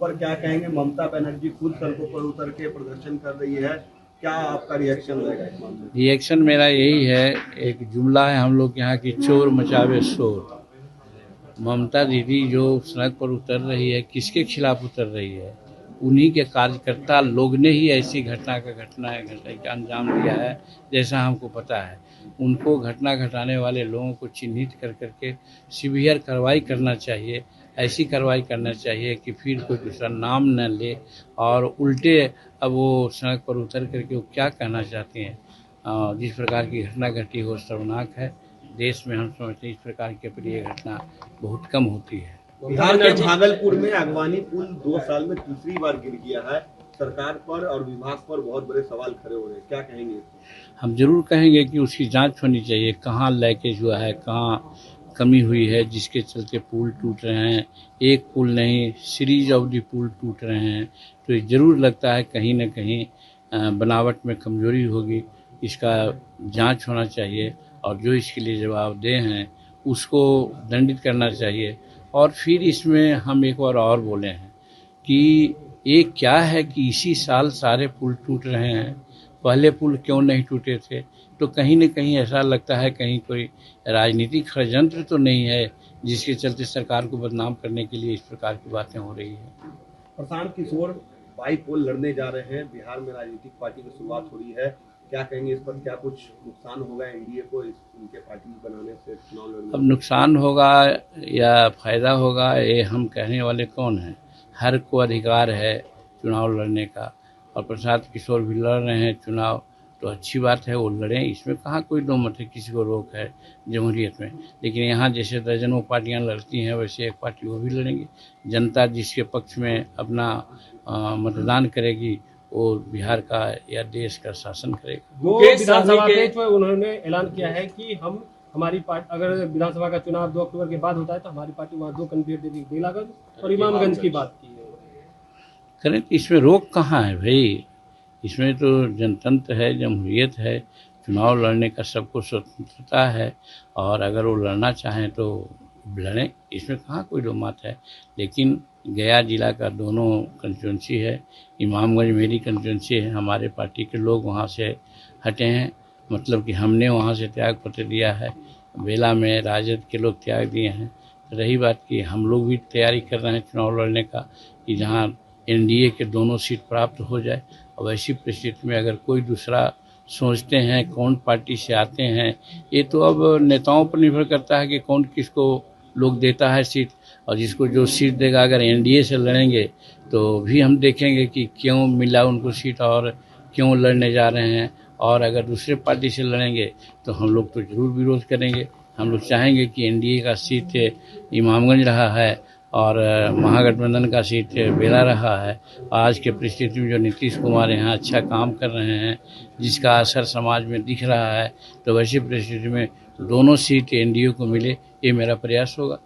पर क्या कहेंगे? ममता बनर्जी खुद सड़कों पर उतर के प्रदर्शन कर रही है, क्या आपका रिएक्शन रहेगा इस मामले में? रिएक्शन मेरा यही है, एक जुमला है हम लोग यहाँ की, चोर मचावे शोर। ममता दीदी जो सड़क पर उतर रही है, किसके खिलाफ उतर रही है? उन्हीं के कार्यकर्ता लोग ने ही ऐसी घटना का अंजाम दिया है, जैसा हमको पता है। उनको घटना घटाने वाले लोगों को चिन्हित कर करके सीवियर कार्रवाई करना चाहिए। ऐसी कार्रवाई करना चाहिए कि फिर कोई दूसरा नाम न ले और उल्टे अब वो सड़क पर उतर करके वो क्या कहना चाहते हैं। जिस प्रकार की घटना घटी हो शर्मनाक है। देश में हम समझते हैं इस प्रकार की अप्रिय घटना बहुत कम होती है। बिहार के भागलपुर में अगवानी पुल 2 साल में तीसरी बार गिर गया है। सरकार पर और विभाग पर बहुत बड़े सवाल खड़े हो रहे हैं, क्या कहेंगे? हम जरूर कहेंगे कि उसकी जांच होनी चाहिए, कहाँ लीकेज हुआ है, कहाँ कमी हुई है जिसके चलते पुल टूट रहे हैं। एक पुल नहीं, सीरीज ऑफ दी पुल टूट रहे हैं। तो ये जरूर लगता है कहीं न कहीं बनावट में कमजोरी होगी। इसका जांच होना चाहिए और जो इसके लिए जवाबदेह हैं उसको दंडित करना चाहिए। और फिर इसमें हम एक बार और बोले हैं कि ये क्या है कि इसी साल सारे पुल टूट रहे हैं, पहले पुल क्यों नहीं टूटे थे? तो कहीं न कहीं ऐसा लगता है कहीं कोई राजनीतिक षड्यंत्र तो नहीं है जिसके चलते सरकार को बदनाम करने के लिए इस प्रकार की बातें हो रही हैं। प्रशांत किशोर बाई पोल लड़ने जा रहे हैं। बिहार में राजनीतिक पार्टी की शुरुआत हो रही है, क्या कहेंगे इस पर? क्या कुछ नुकसान होगा एनडीए को उनके पार्टी बनाने से, चुनाव लड़ने? अब नुकसान होगा या फायदा होगा ये हम कहने वाले कौन हैं? हर को अधिकार है चुनाव लड़ने का और प्रशांत किशोर भी लड़ रहे हैं चुनाव, तो अच्छी बात है वो लड़ें। इसमें कहाँ कोई दो मत है, किसी को रोक है जमहूरियत में। लेकिन यहाँ जैसे दर्जनों पार्टियाँ लड़ती हैं वैसे एक पार्टी वो भी लड़ेंगे। जनता जिसके पक्ष में अपना मतदान करेगी वो बिहार का या देश का शासन करेगा। वो विधानसभा में उन्होंने ऐलान किया है कि हमारी पार्टी, अगर विधानसभा का चुनाव 2 अक्टूबर के बाद होता है तो हमारी पार्टी वहाँ 2 कैंडिडेट देगी, बेलागंज और इमामगंज की बात की है। करें तो इसमें रोक कहाँ है भाई? इसमें तो जनतंत्र है, जमहूरियत है, चुनाव लड़ने का सबको स्वतंत्रता है और अगर वो लड़ना चाहें तो लड़ें, इसमें कहाँ कोई दो मत है। लेकिन गया जिला का दोनों कंस्टिट्यूंसी है, इमामगंज मेरी कंस्टिट्यूंसी है, हमारे पार्टी के लोग वहाँ से हटे हैं, मतलब कि हमने वहाँ से त्याग पत्र दिया है। बेला में राजद के लोग त्याग दिए हैं। रही बात कि हम लोग भी तैयारी कर रहे हैं चुनाव लड़ने का कि जहाँ एनडीए के दोनों सीट प्राप्त हो जाए। और ऐसी परिस्थिति में अगर कोई दूसरा सोचते हैं कौन पार्टी से आते हैं, ये तो अब नेताओं पर निर्भर करता है कि कौन किसको लोग देता है सीट। और जिसको जो सीट देगा, अगर एनडीए से लड़ेंगे तो भी हम देखेंगे कि क्यों मिला उनको सीट और क्यों लड़ने जा रहे हैं। और अगर दूसरे पार्टी से लड़ेंगे तो हम लोग तो जरूर विरोध करेंगे। हम लोग चाहेंगे कि एनडीए का सीट इमामगंज रहा है और महागठबंधन का सीट बेला रहा है। आज के परिस्थिति में जो नीतीश कुमार यहाँ अच्छा काम कर रहे हैं, जिसका असर समाज में दिख रहा है, तो वैसी परिस्थिति में दोनों सीट एनडीए को मिले, ये मेरा प्रयास होगा।